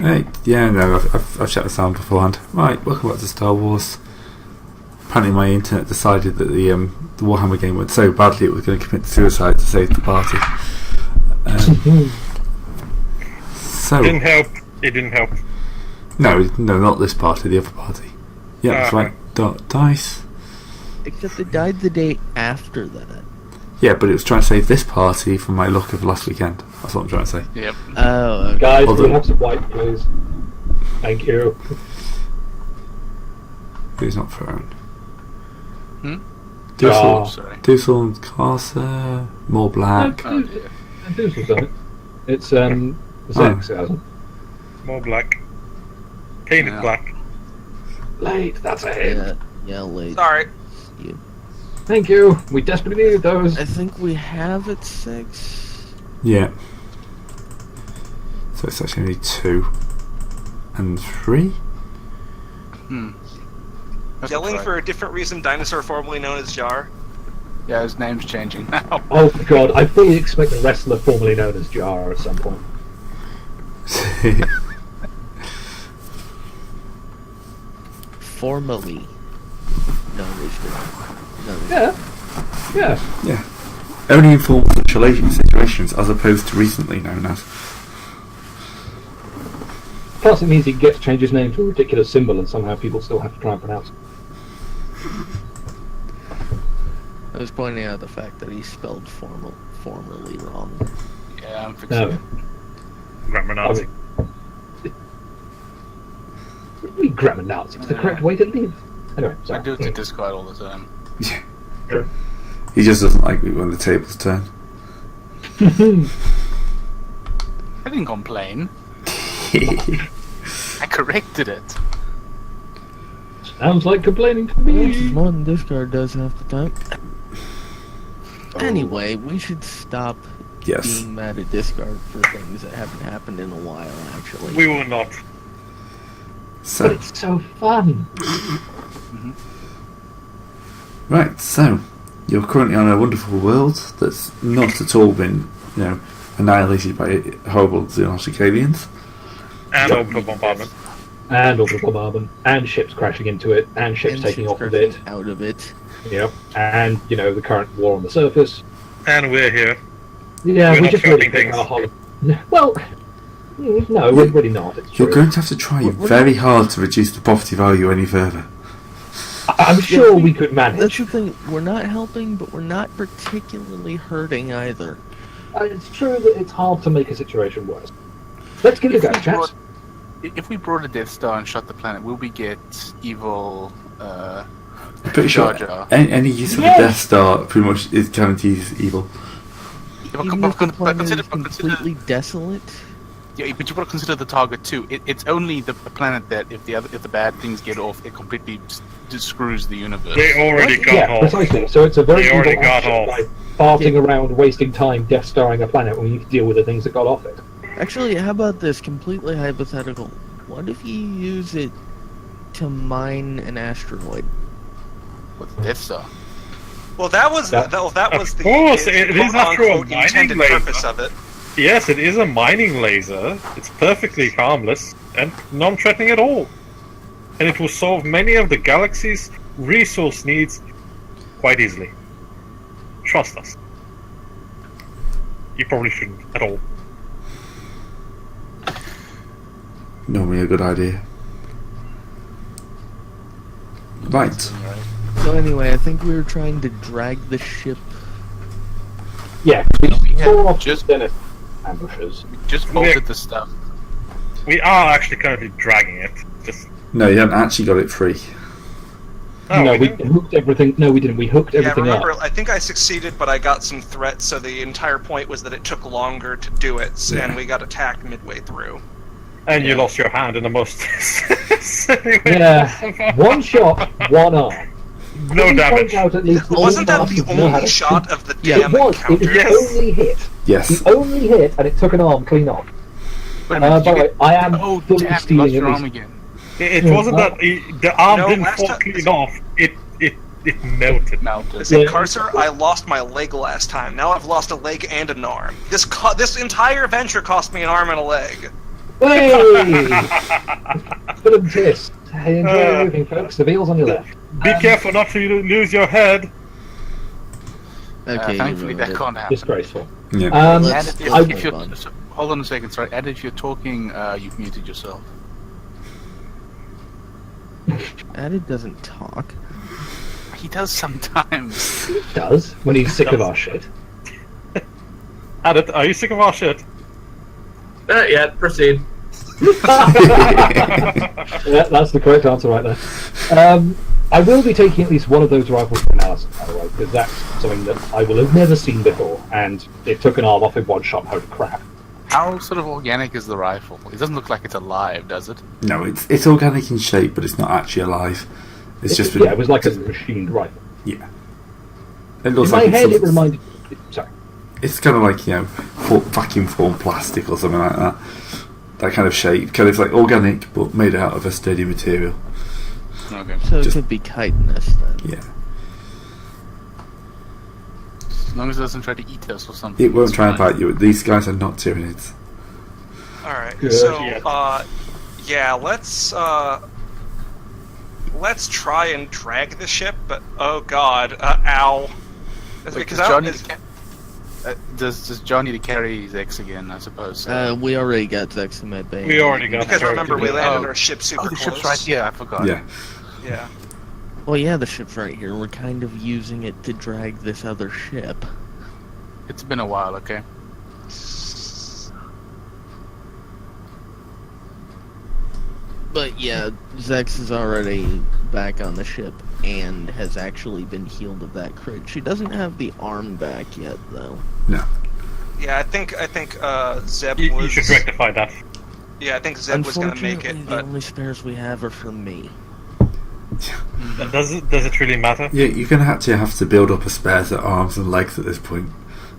Hey, yeah, no, I've checked the sound beforehand. Right, welcome back to Star Wars. Apparently my internet decided that the Warhammer game went so badly it was going to commit suicide to save the party. So It didn't help. No, not this party, the other party. Yeah, that's right. Dice. Except it died the day after that. Yeah, but it was trying to save this party from my luck of last weekend. That's what I'm trying to say. Yep. Oh, okay. Guys, we have some white, please. Thank you. Who's not thrown? Sorry. Dussel and Carcer, more black. No, Deuce's done it. It's Zex, it hasn't. More black. Painted black. Late, that's a hit. Yeah, late. Sorry. Yeah. Thank you. We desperately needed those. I think we have it 6. Yeah. So it's actually only 2 and 3. Yelling for a different reason, dinosaur formerly known as Jar. Yeah, his name's changing now. Oh god, I fully expect a wrestler formerly known as Jar at some point. Formally known as Yeah. Yeah. Only in formal situations as opposed to recently known as. Plus it means he can get to change his name to a ridiculous symbol and somehow people still have to try and pronounce it. I was pointing out the fact that he spelled formerly wrong. Yeah, I'm fixing it. Grammar Nazi. Really grammar Nazi. It's the correct way to live. Anyway, sorry. I do it to Discord all the time. Yeah. He just doesn't like it when the tables turn. I didn't complain. I corrected it. Sounds like complaining to me. More than discard does half the time. Anyway, we should stop being mad at discard for things that haven't happened in a while, actually. We will not. So, But it's so fun. right, so you're currently on a wonderful world that's not at all been, annihilated by horrible xenologic aliens. And orbital bombardment. And orbital bombardment. And ships crashing into it. And ships taking off of it. Out of it. Yep. And, the current war on the surface. And we're here. Yeah, We're we not just really shouting pick our whole... Well, no, we're really not. It's You're true. going to have to try very hard to reduce the property value any further. I'm sure we could manage. That's the thing. We're not helping, but we're not particularly hurting either. It's true that it's hard to make a situation worse. Let's give it a go, chaps. If we brought a Death Star and shot the planet, will we get evil? Pretty sure Jar Jar? any use of the Death Star pretty much is guaranteed evil. Yeah, Even if the planet is completely desolate. Yeah, but you've got to consider the target too. It's only the planet that if the bad things get off, it completely screws the universe. They already got off. Precisely. So it's a very They already evil got action off. by farting around, wasting time, Death Starring a planet when you can deal with the things that got off it. Actually, how about this? Completely hypothetical. What if you use it to mine an asteroid? With the Death Star. Well, that was the course, it is after all quote-unquote intended mining purpose laser. of it. Yes, it is a mining laser. It's perfectly harmless and non-threatening at all. And it will solve many of the galaxy's resource needs quite easily. Trust us. You probably shouldn't at all. Normally a good idea. Right. So anyway, I think we were trying to drag the ship. Yeah, we we had saw off just- Dennis ambushes. We just bolted the stuff. We are actually currently dragging it. Just No, you haven't actually got it free. No, we didn't? hooked everything. No, we didn't. We hooked Yeah, everything remember, up. I think I succeeded, but I got some threats, so the entire point was that it took longer to do it, and we got attacked midway through. And you lost your hand in the most silly way Yeah, one shot, one arm. No Can we damage. point out at least that Wasn't all that the bastards know how only to shot shoot? of the Yeah, damn it was. It was encounter? the only hit. Yes. The only hit, and it took an arm clean off. Wait a By minute, the way, I am oh fully damn! You stealing lost at your least. arm again. It wasn't that the arm No, didn't last fall time- clean off. It melted. Melted. Listen, Yeah. Carcer, I lost my leg last time. Now I've lost a leg and an arm. This entire adventure cost me an arm and a leg. Hey! Bit of tis. Hey, enjoy moving, folks. The veal's on your left. Be careful not to lose your head. Okay, Thankfully, you that ruined can't happen. Disgraceful. Yeah. Um, Let's- And I- if you're, hold on a second, sorry. And if you're talking, you've muted yourself. Added doesn't talk. He does sometimes. He does, when he's sick of our shit. Addit, are you sick of our shit? Not yet. Proceed. Yeah, that's the correct answer right there. I will be taking at least one of those rifles for analysis, by the way, because that's something that I will have never seen before, and it took an arm off in one shot. Holy crap! How sort of organic is the rifle? It doesn't look like it's alive, does it? No, it's organic in shape, but it's not actually alive. It's just Yeah, it was like a machined rifle. yeah. It In looks my like head, it's, it reminded. Sorry. it's kind of like vacuum formed plastic or something like that. That kind of shape, kind of like organic, but made out of a sturdy material. Okay. So it Just- could be chitinous then. Yeah, As long as it doesn't try to eat us or something. it won't it's try and fine. bite you. These guys are not Tyranids. Alright, Good. so, Yeah. let's try and drag the ship, but oh god, ow. That's Wait, because does I John don't, need to does John need to carry his X again, I suppose? We already got Zex in med bay. We already got because remember we landed Oh. our ship super oh, the close. ship's right here. I forgot. Yeah, Yeah. Well, yeah, the ship's right here. We're kind of using it to drag this other ship. It's been a while. Okay. But yeah, Zex is already back on the ship and has actually been healed of that crit. She doesn't have the arm back yet, though. Yeah, I think Zeb You was. should rectify that. Yeah, I think Zeb was gonna make Unfortunately, it, the but only spares we have are from me. Does it really matter? yeah. You're gonna actually have to build up a spare set of arms and legs at this point.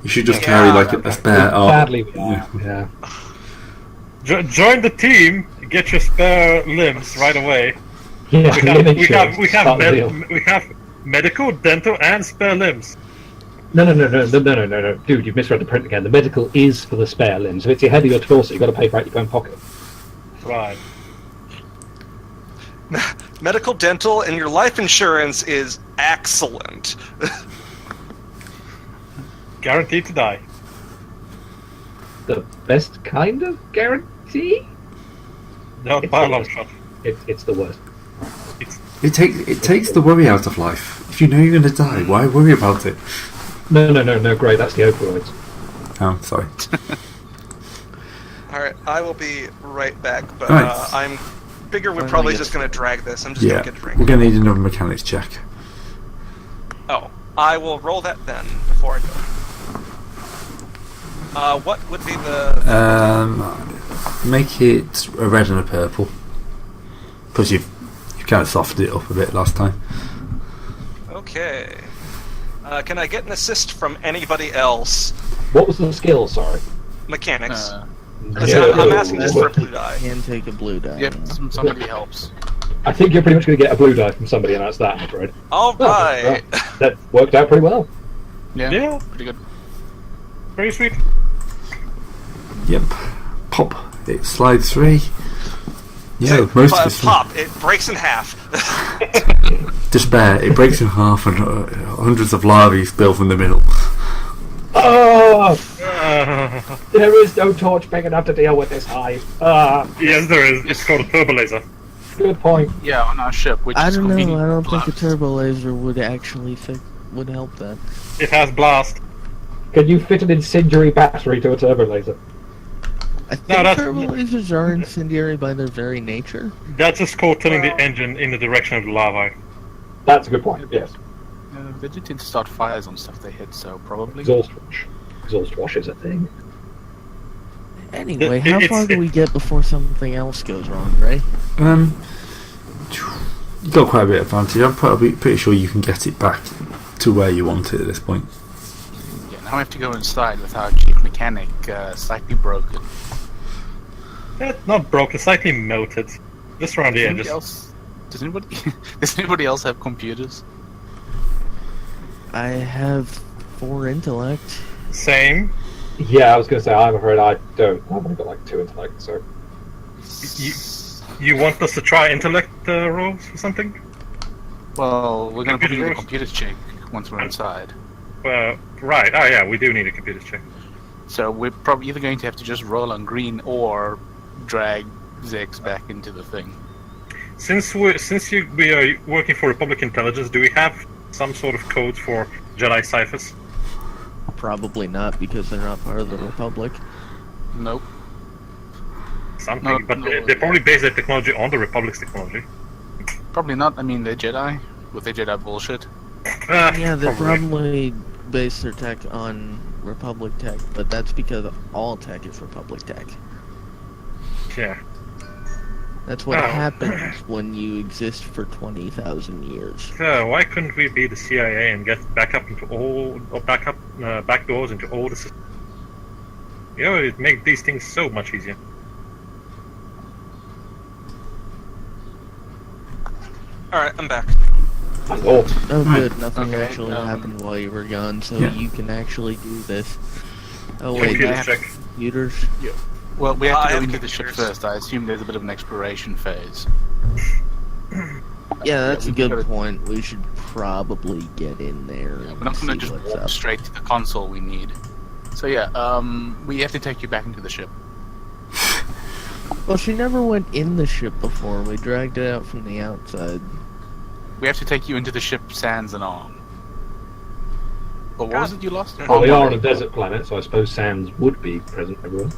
You should just Yeah, carry like a okay. spare arm. Sadly, we are. Yeah. Join the team. Get your spare limbs right away. Yeah, We limb have insurance, part of the deal. we have medical, dental, and spare limbs. No. Dude, you've misread the print again. The medical is for the spare limbs. If it's your head or your torso, you've got to pay for it out your own pocket. Right. medical, dental, and your life insurance is excellent. Guaranteed to die. The best kind of guarantee? Not It's by a the long worst. shot. It's the worst. It takes the worry out of life. If you know you're going to die, why worry about it? No, great, that's the opioids. Oh, sorry. Alright, I will be right back, but Right. I'm figure we're Finally probably gets- just gonna drag this. I'm just Yeah, gonna get a drink. we're going to need another mechanics check. Oh, I will roll that then before I go. What would be the? Make it a red and a purple, because you've kind of softened it up a bit last time. Okay. Can I get an assist from anybody else? What was the skill, sorry? Mechanics. Uh, I'm asking just for a blue die. Can take a blue die. Yep, somebody helps. I think you're pretty much going to get a blue die from somebody, and that's that, I'm afraid. All right. That worked out pretty well. Yeah, Yeah. pretty good. Very sweet. Yep. Pop. It slides free. Yeah, most of it's Pop. It breaks in half. despair. It breaks in half, and hundreds of larvae spill from the middle. Oh! There is no torch big enough to deal with this hive. Yes, there is. It's called a turbo laser. Good point. Yeah, on our ship, which I is don't know. I convenient don't for think a blast. turbo laser would actually would help that. It has blast. Can you fit an incendiary battery to a turbo laser? I think that's- turbo lasers are incendiary by their very nature. That's just called turning the engine in the direction of the lava. That's a good point, yes. They do tend to start fires on stuff they hit, so probably. Exhaust wash. Exhaust wash is a thing. Anyway, It- how it's- far do we get before something else goes wrong, Ray? You got quite a bit of advantage. I'm pretty sure you can get it back to where you want it at this point. Yeah, now we have to go inside with our chief mechanic slightly broken. It's not broken, slightly melted. Just around the edges. Does anybody does anybody else have computers? I have 4 intellect. Same. Yeah, I was going to say, I'm afraid I don't. I've only got like 2 intellect, so. You want us to try intellect rolls or something? Well, we're going to put you in the Computer computer check once we're inside. Right. Oh yeah, we do need a computer check. So we're probably either going to have to just roll on green or drag Zex back into the thing. Since we are working for Republic Intelligence, do we have some sort of codes for Jedi ciphers? Probably not, because they're not part of the Republic. Nope. Something, but they probably base their technology on the Republic's technology. Probably not. I mean, they're Jedi with their Jedi bullshit. Yeah, they probably base their tech on Republic tech, but that's because all tech is Republic tech. Yeah. That's what happens when you exist for 20,000 years. Why couldn't we be the CIA and get back doors into all the systems? You know, it'd make these things so much easier. Alright, I'm back. Oh, Oh good, nothing Okay, actually happened while you were gone, so Yeah. you can actually do this. Oh wait, Computer you have check. computers? Well, we have I to go have into the ship computers. first. I assume there's a bit of an exploration phase. Yeah, that's a we've good gotta- point. We should probably get in there and We're not going see to just what's walk up. straight to the console we need. So yeah, we have to take you back into the ship. Well, she never went in the ship before. We dragged it out from the outside. We have to take you into the ship sans and all. But what was it you lost? well, we are on a desert planet, so I suppose Sans would be present everywhere.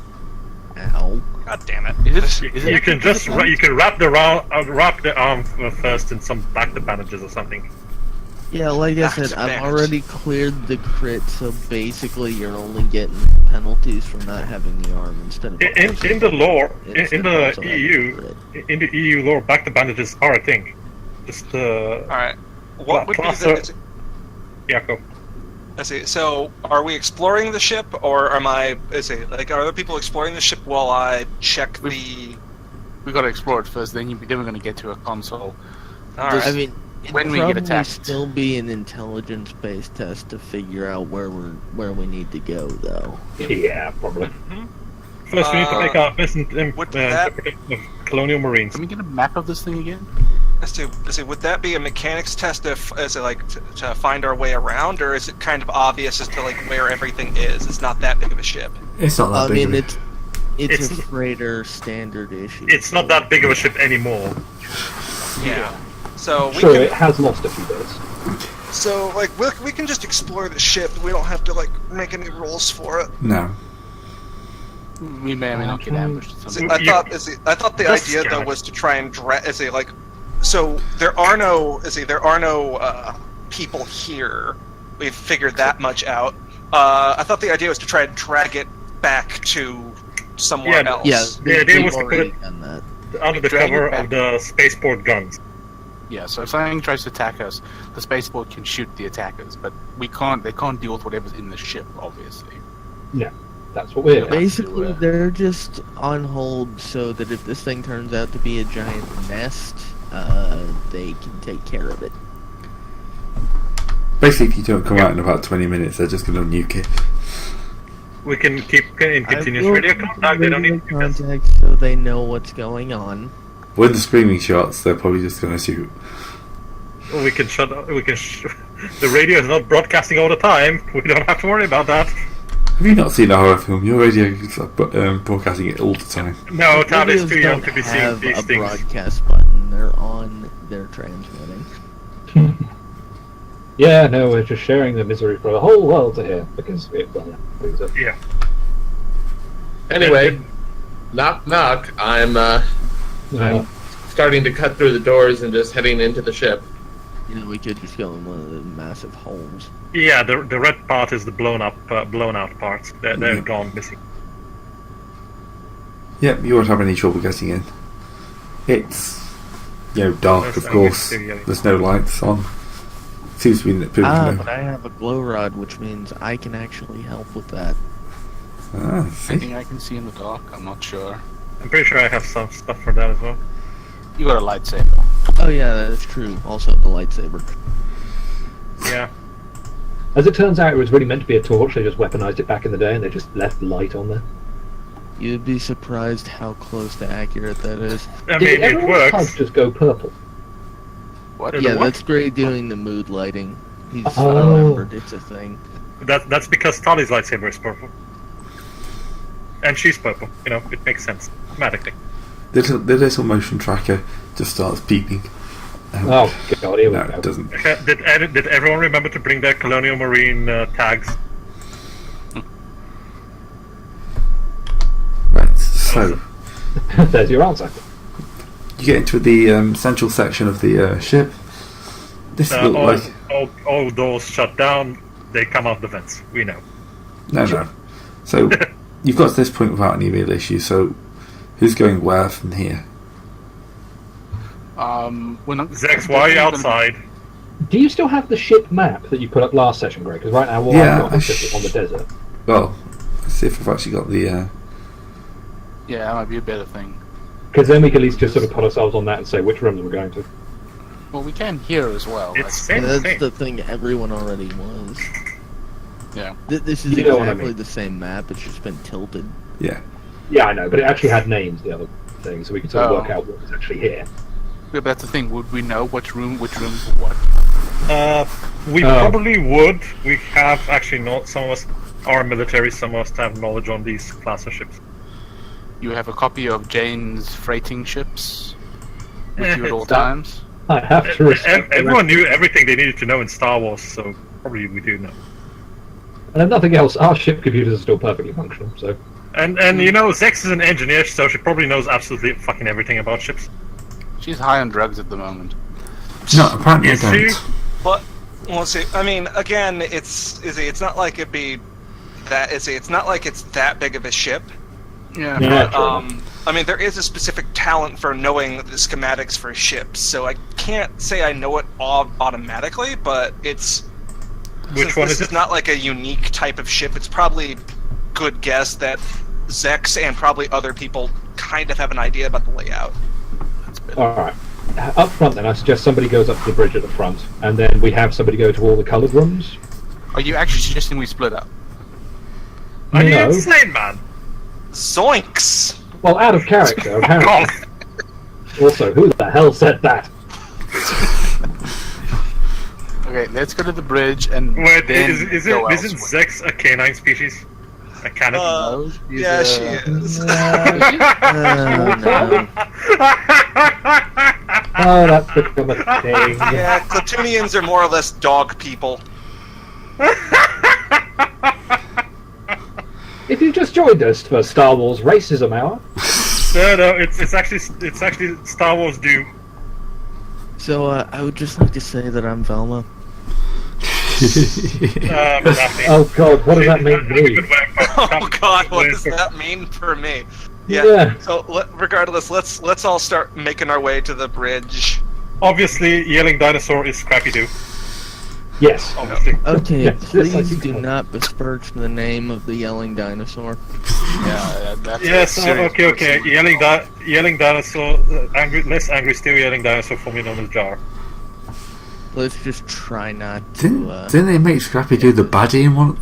Ow. God damn it. Is it You can just you can wrap the arm first in some bacta bandages or something. Yeah, like I That's said, I've bad. already cleared the crit, so basically you're only getting penalties for not having the arm instead of In the lore, instead in of the also having EU, crit. in the EU lore, bacta bandages are a thing. Just Alright. What would be Class- the... yeah, go. I see. So, are we exploring the ship, or are other people exploring the ship while I check the... We got to explore it first. Then we're going to get to a console. Alright. I mean, it'd When we get probably attacked. still be an intelligence-based test to figure out where we need to go, though. Yeah, probably. First, we need to make our best would that- interpretation of colonial marines. Can we get a map of this thing again? Would that be a mechanics test to find our way around, or is it kind of obvious as to like where everything is? It's not that big of a ship. It's not that I big. mean, of it's a It's- freighter standard issue. It's not that big of a ship anymore. Yeah. So we Sure, can. it has lost a few days. So like we can just explore the ship. We don't have to like make any rolls for it. no. We may or may not get ambushed. at some See, point. I thought the Just idea though scan it. was to try and so there are no people here. We've figured that much out. I thought the idea was to try and drag it back to somewhere Yeah, else. Yeah, The idea we've was to put already it- done that. Under the Drag it cover back. of the spaceport guns. Yeah, so if something tries to attack us, the spaceport can shoot the attackers, but we can't. They can't deal with whatever's in the ship, obviously. That's what we're. Yeah. Basically, to, they're just on hold so that if this thing turns out to be a giant nest, they can take care of it. Basically, if you don't come out in about 20 minutes, they're just going to nuke it. We can keep in continuous I will radio keep contact. They don't radio need to use us. contact so they know what's going on. When the screaming shots, they're probably just going to shoot. We can shut. The radio is not broadcasting all the time. We don't have to worry about that. Have you not seen a horror film? Your radio is broadcasting it all the time. No, Todd is Radios too young don't to be seeing have these a things. broadcast button. They're on. They're transmitting. Yeah, no, we're just sharing the misery for the whole world to hear because we've done it. Yeah. Anyway, knock knock. I'm starting to cut through the doors and just heading into the ship. You know, we could just go in one of the massive holes. Yeah, the red part is the blown out parts. They're Yeah. gone missing. Yep, you won't have any trouble getting in. It's, dark, Yes, of I course. guess, yeah. There's no lights on. Seems to be that people know. But I have a glow rod, which means I can actually help with that. Ah, see. Anything I can see in the dark? I'm not sure. I'm pretty sure I have some stuff for that as well. You got a lightsaber. Oh yeah, that's true. Also the lightsaber. Yeah. As it turns out, it was really meant to be a torch. They just weaponized it back in the day, and they just left light on there. You'd be surprised how close to accurate that is. I Did mean, it everyone's works. HUD just go purple? What? Yeah, what? that's Gray doing the mood lighting. He's Oh. remembered it's a thing. That's because Tali's lightsaber is purple. And she's purple. You know, it makes sense. Thematically. The little motion tracker just starts beeping. Oh god, here we No, go. it doesn't. Okay, did everyone remember to bring their Colonial Marine tags? Right, so There's your answer. you get into the central section of the ship. This looks like all doors shut down. They come out the vents. We know. no. So you've got to this point without any real issue. So who's going where from here? We're not. Zex, why are you outside? Do you still have the ship map that you put up last session, Greg? Because right now all Yeah, I've got is just on the desert. Well, let's see if I've actually got the. Yeah, that might be a better thing. Because then we can at least just sort of put ourselves on that and say which rooms we're going to. Well, we can hear as well. It's like- same That's thing. the thing everyone already was. Yeah. This is You know what I exactly mean. the same map, it's just been tilted. Yeah. Yeah, I know, but it actually had names, the other thing, so we could sort of Oh. work out what was actually here. Yeah, but that's the thing. Would we know which room for what? We Oh. probably would. We have actually not. Some of us are military. Some of us have knowledge on these class of ships. You have a copy of Jane's freighting ships with you at all It's times. I have to respect the Everyone rest. knew everything they needed to know in Star Wars, so probably we do know. And if nothing else, our ship computers are still perfectly functional, so... And you know, Zex is an engineer, so she probably knows absolutely fucking everything about ships. She's high on drugs at the moment. No, apparently I You see? don't. But we'll see. I mean, again, it's not like it'd be that. It's not like it's that big of a ship. Yeah. Yeah, But, true. I mean, there is a specific talent for knowing the schematics for ships, so I can't say I know it all automatically, but it's... Which since one this is it? not like a unique type of ship, it's probably good guess that Zex and probably other people kind of have an idea about the layout. Alright. Up front then, I suggest somebody goes up to the bridge at the front, and then we have somebody go to all the coloured rooms. Are you actually suggesting we split up? Are you No. insane, man? Zoinks! Well, out of character, apparently. Off. Also, who the hell said that? Okay, let's go to the bridge and Wait, then isn't go isn't elsewhere. Zex a canine species? A canopy? No, she's, Yeah, she is. No. Oh, that's become a thing. Yeah, Clatoonians are more or less dog people. If you just joined us for Star Wars Racism Hour, No, it's actually Star Wars Doom. So, I would just like to say that I'm Velma. Daphne. oh god, what does that mean That's a me? good way of- Oh god, what does that mean for me? Yeah. Yeah. So regardless, let's all start making our way to the bridge. Obviously, yelling dinosaur is Scrappy Doo. Yes. Obviously. Okay, Yes, please like you do call it. not besmirch the name of the yelling dinosaur. Yeah, that's Yes. serious. Okay. Yelling dinosaur. Less angry, still yelling dinosaur, formerly known as Jar. Let's just try not Didn't, to. didn't they make Scrappy do the baddie in one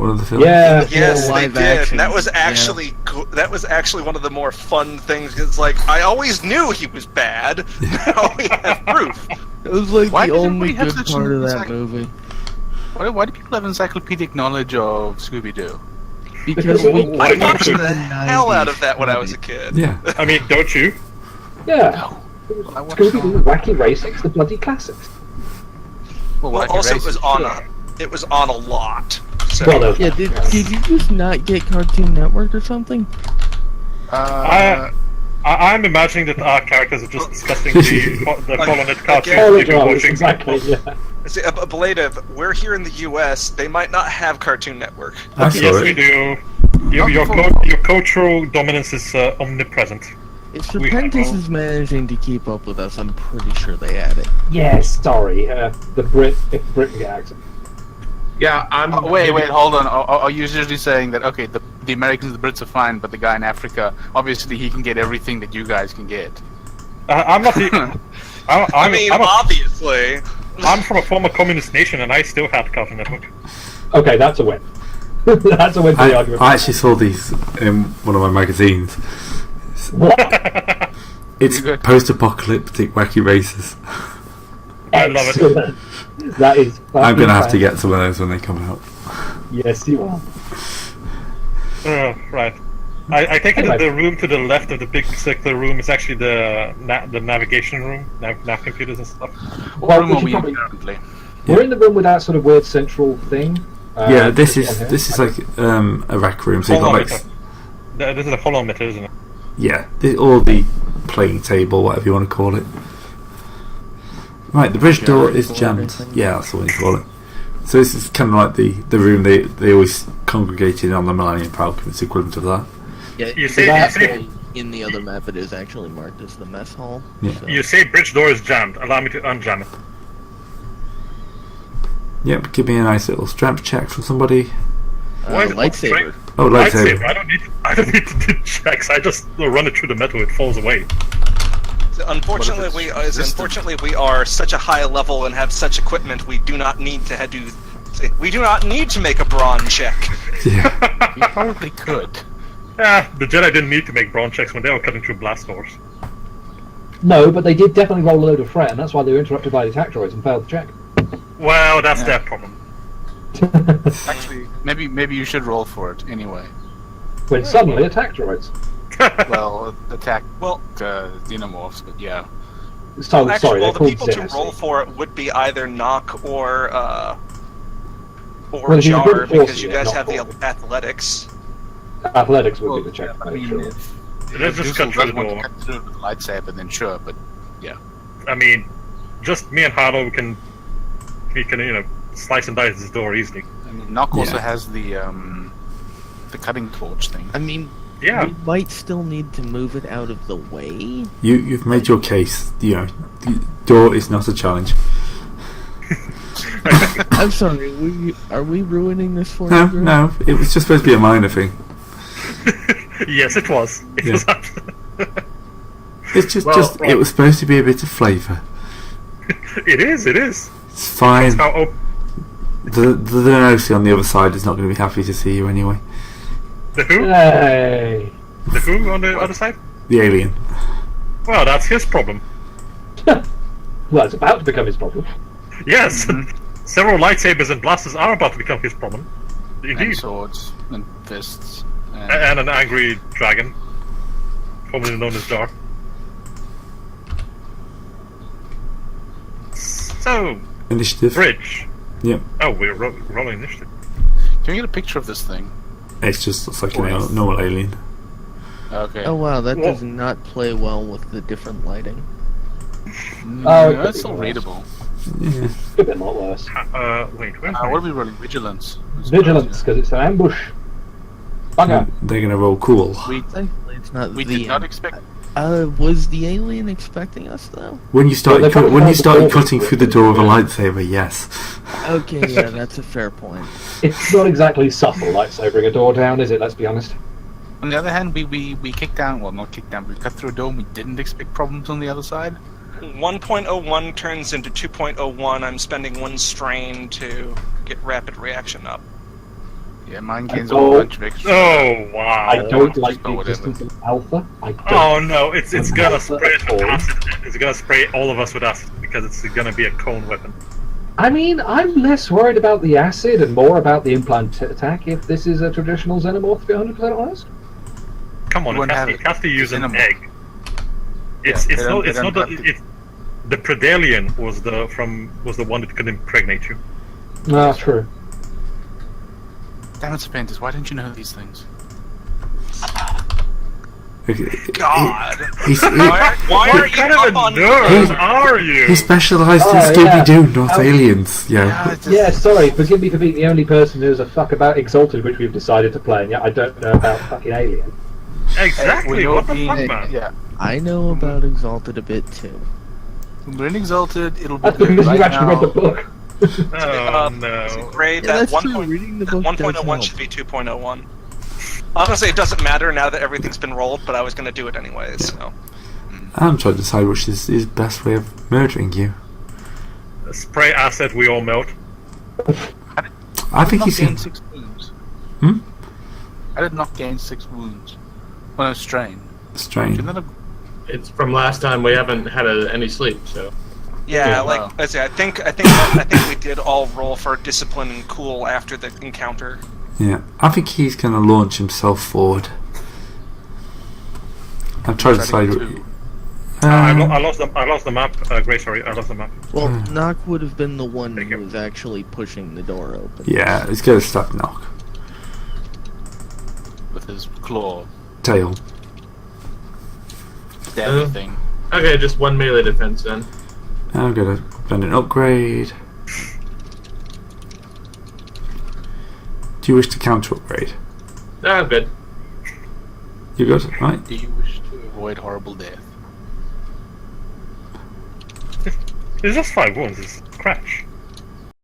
of the films? Yeah. Yes, they live did. action, That was yeah. actually that was actually one of the more fun things. It's like I always knew he was bad. Now we have proof. It was like Why the does only everybody have good such part of an that exact- movie. Why do people have encyclopedic knowledge of Scooby-Doo? Because we- we I I watched watched the hell out of that when I was a kid. Yeah. I mean, don't you? Yeah. I watched Scooby-Doo, Wacky Racing's the bloody classics. Well, Well, Wacky also Racing, sure. it was on a lot. So Well, there's Yeah, that. did you just not get Cartoon Network or something? I'm imagining that our characters are just discussing the Colonist cartoons Oh, they've been God, watching. exactly, yeah. See, Ablative, we're here in the U.S. They might not have Cartoon Network. I saw Yes, we it. do. Your cultural dominance is omnipresent. If We- Serpentis is managing to keep up with us, I'm pretty sure they had it. Yes, sorry. The Britain accent. Yeah, I'm. Oh, wait, hold on. Are you usually saying that, okay, the Americans, the Brits are fine, but the guy in Africa, obviously he can get everything that you guys can get. I'm not the. I mean, obviously. I'm from a former communist nation, and I still had Cartoon Network. Okay, that's a win. That's a win for the argument. I actually saw these in one of my magazines. What? It's Pretty good. post-apocalyptic wacky races. I love it. Excellent. That is. I'm going to have to get some of those when they come out. Yes, you are. Right. I take it Anyway. that the room to the left of the big circular room is actually the navigation room, nav computers and stuff. Well, Room we are should we probably, currently? we're in the room with that sort of weird central thing. Yeah, this on here. is like a rec room. So you've got like This is a holometer, isn't it? or the playing table, whatever you want to call it. Right, the bridge door is jammed. Yeah, that's what you call it. So this is kind of like the room they always congregated on the Millennium Falcon. It's the equivalent of that. Yeah, You it's say- actually- in the other map, it is actually marked as the mess hall. Yeah. so- You say bridge door is jammed. Allow me to unjam it. Yep, give me a nice little strength check from somebody. Why is it lightsaber. straight? Oh, lightsaber. I don't need to do checks. I just run it through the metal. It falls away. Unfortunately, What if we it's is resistant? unfortunately we are such a high level and have such equipment. We do not need to do. We do not need to make a brawn check. Yeah. You probably could. The Jedi didn't need to make brawn checks when they were cutting through blast doors. No, but they did definitely roll a load of fret, and that's why they were interrupted by the attack droids and failed the check. Well, that's Yeah. their problem. Actually, maybe you should roll for it anyway. When suddenly attack droids. Well, attack Well, xenomorphs, but yeah. So actually, sorry, well, they're the called people to Xenos. roll for it would be either Knock or Well, if you're Jar, good at because forcing you it, guys not have the forcing. athletics. Athletics would Well, be the check. I to make mean, sure. Let's just cut Dussel through the does want to door. cut through it with a lightsaber, then sure, but I mean, just me and Harlow can slice and dice this door easily. I mean, Nock also Yeah. has the cutting torch thing. I mean, Yeah. we might still need to move it out of the way. You've made your case. You know, the door is not a challenge. I'm sorry, are we ruining this for No, you? Drew? no, it was just supposed to be a minor thing. Yes, it was. It Yeah. was. It's just, Well, just right. it was supposed to be a bit of flavour. It is. It is. It's fine. That's how The Nosi on the other side is not going to be happy to see you anyway. the who? Hey. The who on the other side? The alien. Well, that's his problem. Well, it's about to become his problem. Yes. Several lightsabers and blasters are about to become his problem. And Indeed. swords and fists. And And an angry dragon, formerly known as Jar. So, Initiative. bridge. Yep. Oh, we're rolling initiative. can you get a picture of this thing? It just looks like a Yes. normal alien. Okay. Oh wow, that Well- does not play well with the different lighting. Oh, No, okay. it's still readable. Yeah. Could be a lot worse. Wait, where's What are my... we rolling? Vigilance. Vigilance, because it's an ambush. Bugger. They're going to roll cool. We Thankfully, it's not we the. did not expect. Was the alien expecting us though? When you started, they're coming when you out the started door cutting with through the it. door with a lightsaber, yes. Okay, yeah, that's a fair point. It's not exactly subtle lightsabering a door down, is it? Let's be honest. On the other hand, we kicked down. Well, not kicked down. We cut through a door. and We didn't expect problems on the other side. 1.01 turns into 2.01. I'm spending 1 strain to get rapid reaction up. Yeah, mine gains a Oh. whole bunch of extra. Oh, wow. I don't like the or whatever. existence of Alpha. I don't. Oh no, it's gonna Alpha spray at all. acid. It's gonna spray all of us with acid because it's gonna be a cone weapon. I mean, I'm less worried about the acid and more about the implant attack if this is a traditional xenomorph, to be 100% honest. Come on, You won't it have has, it. it has to use It's an animal. egg. It's Yeah, it's they not don't- it's they not don't the have to- it's the Predalien was the one that could impregnate you. No, that's true. Damn it, Serpentis, why didn't you know these things? God! He's, Why are What you kind up of a on nerd are you? he specialised in Oh, Scooby Doo, yeah. not Oh. aliens. Yeah. it's just- Yeah, sorry, forgive me for being the only person who's a fuck about Exalted, which we've decided to play, and yet I don't know about fucking Alien. Exactly. When What the you're fuck, being- man? Yeah. I know about Exalted a bit too. When we're in Exalted, it'll be That's good. because Right you've actually now, read the book. Oh no. Gray, Yeah, that that's 1. true. Reading the book does 1.01 help. should be 2.01. Honestly, it doesn't matter now that everything's been rolled, but I was going to do it anyways. So. I'm trying to decide which is his best way of murdering you. Spray acid, we all melt. I think not he's. gained 6 wounds. I did not gain 6 wounds. Well, no, strain. Strain. Shouldn't that have- It's from last time. We haven't had any sleep, so Yeah, Yeah, like wow. I say, I think we did all roll for discipline and cool after the encounter. Yeah, I think he's going to launch himself forward. I've tried to decide. Too. I lost the map. Great, sorry, I lost the map. Well, Knock would have been the one Thank who you. was actually pushing the door open. Yeah, it's going to stop knock. With his claw. Tail. Stabby thing. okay, just 1 melee defense then. I'm going to spend an upgrade. Do you wish to counter upgrade? Ah, I'm good. You good? Right. Do you wish to avoid horrible death? It's just 5 wounds. It's scratch.